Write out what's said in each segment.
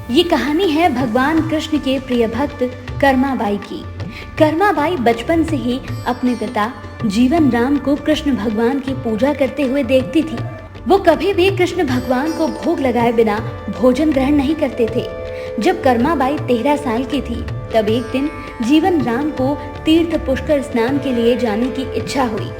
ये कहानी है भगवान कृष्ण के प्रिय भक्त कर्माबाई की। कर्माबाई बचपन से ही अपने पिता जीवन राम को कृष्ण भगवान की पूजा करते हुए देखती थी। वो कभी भी कृष्ण भगवान को भोग लगाए बिना भोजन ग्रहण नहीं करते थे। जब कर्माबाई 13 साल की थी तब एक दिन जीवन राम को तीर्थ पुष्कर स्नान के लिए जाने की इच्छा हुई।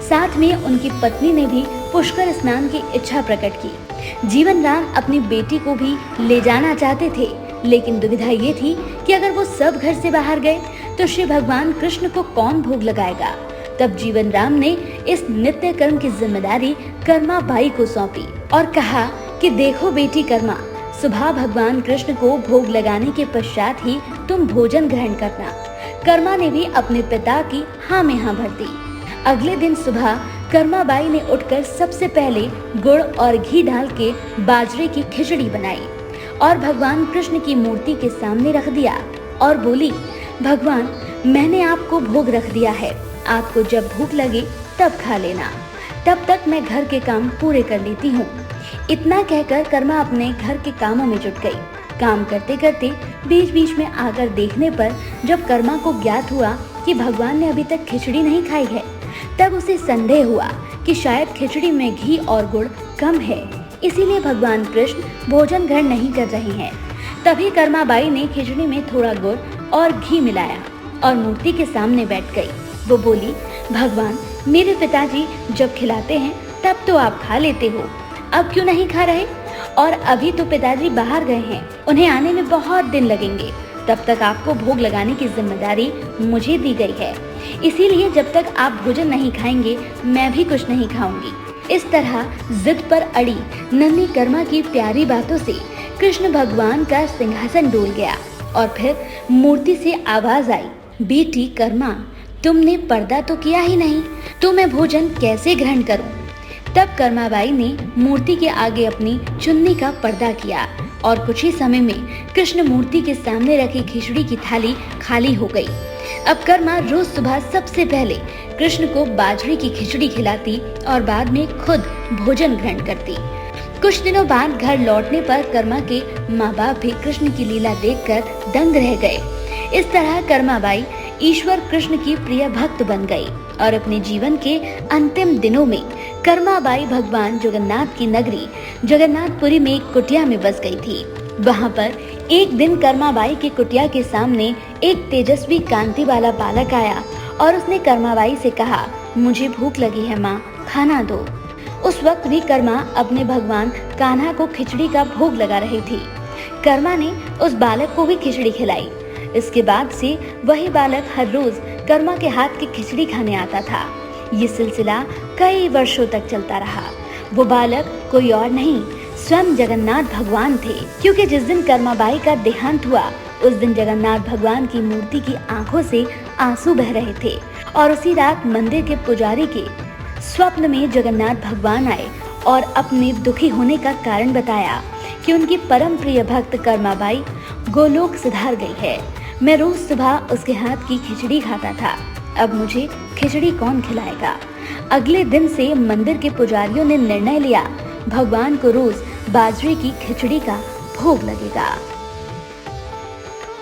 साथ में उनकी पत्नी ने भी पुष्कर स्नान की इच्छा प्रकट की। जीवन राम अपनी बेटी को भी ले जाना चाहते थे, लेकिन दुविधा ये थी कि अगर वो सब घर से बाहर गए तो श्री भगवान कृष्ण को कौन भोग लगाएगा। तब जीवन राम ने इस नित्य कर्म की जिम्मेदारी कर्माबाई को सौंपी और कहा कि देखो बेटी कर्मा, सुबह भगवान कृष्ण को भोग लगाने के पश्चात ही तुम भोजन ग्रहण करना। कर्मा ने भी अपने पिता की हाँ में हाँ भर दी। अगले दिन सुबह कर्माबाई ने उठकर सबसे पहले गुड़ और घी डाल के बाजरे की खिचड़ी बनाई और भगवान कृष्ण की मूर्ति के सामने रख दिया और बोली, भगवान मैंने आपको भोग रख दिया है, आपको जब भूख लगे तब खा लेना, तब तक मैं घर के काम पूरे कर लेती हूँ। इतना कहकर कर्मा अपने घर के कामों में जुट गई। काम करते करते बीच बीच में आकर देखने पर जब कर्मा को ज्ञात हुआ कि भगवान ने अभी तक खिचड़ी नहीं खाई है, तब उसे संदेह हुआ कि शायद खिचड़ी में घी और गुड़ कम है, इसीलिए भगवान कृष्ण भोजन ग्रहण नहीं कर रहे हैं। तभी कर्माबाई ने खिचड़ी में थोड़ा गुड़ और घी मिलाया और मूर्ति के सामने बैठ गई। वो बोली, भगवान मेरे पिताजी जब खिलाते हैं तब तो आप खा लेते हो, अब क्यों नहीं खा रहे? और अभी तो पिताजी बाहर गए हैं, उन्हें आने में बहुत दिन लगेंगे, तब तक आपको भोग लगाने की जिम्मेदारी मुझे दी गई है, इसीलिए जब तक आप भोजन नहीं खाएंगे मैं भी कुछ नहीं खाऊंगी। इस तरह जिद पर अड़ी नन्ही कर्मा की प्यारी बातों से कृष्ण भगवान का सिंहासन डोल गया और फिर मूर्ति से आवाज आई, बेटी कर्मा तुमने पर्दा तो किया ही नहीं, तो मैं भोजन कैसे ग्रहण करूं? तब कर्माबाई ने मूर्ति के आगे अपनी चुन्नी का पर्दा किया और कुछ ही समय में कृष्ण मूर्ति के सामने रखी खिचड़ी की थाली खाली हो गई। अब कर्मा रोज सुबह सबसे पहले कृष्ण को बाजरे की खिचड़ी खिलाती और बाद में खुद भोजन ग्रहण करती। कुछ दिनों बाद घर लौटने पर कर्मा के माँ बाप भी कृष्ण की लीला देखकर दंग रह गए। इस तरह कर्माबाई ईश्वर कृष्ण की प्रिय भक्त बन गई और अपने जीवन के अंतिम दिनों में कर्माबाई भगवान जगन्नाथ की नगरी जगन्नाथपुरी में एक कुटिया में बस गई थी। वहाँ पर एक दिन कर्माबाई की कुटिया के सामने एक तेजस्वी कांति वाला बालक आया और उसने कर्माबाई से कहा, मुझे भूख लगी है माँ, खाना दो। उस वक्त भी कर्मा अपने भगवान कान्हा को खिचड़ी का भोग लगा रही थी। कर्मा ने उस बालक को भी खिचड़ी खिलाई। इसके बाद से वही बालक हर रोज कर्मा के हाथ की खिचड़ी खाने आता था। ये सिलसिला कई वर्षों तक चलता रहा। वो बालक कोई और नहीं, स्वयं जगन्नाथ भगवान थे, क्योंकि जिस दिन कर्माबाई का देहांत हुआ उस दिन जगन्नाथ भगवान की मूर्ति की आंखों से आंसू बह रहे थे और उसी रात मंदिर के पुजारी के स्वप्न में जगन्नाथ भगवान आए और अपने दुखी होने का कारण बताया कि उनकी परम प्रिय भक्त कर्माबाई गोलोक सिधार गई है। मैं रोज सुबह उसके हाथ की खिचड़ी खाता था, अब मुझे खिचड़ी कौन खिलाएगा? अगले दिन से मंदिर के पुजारियों ने निर्णय लिया, भगवान को रोज बाजरे की खिचड़ी का भोग लगेगा।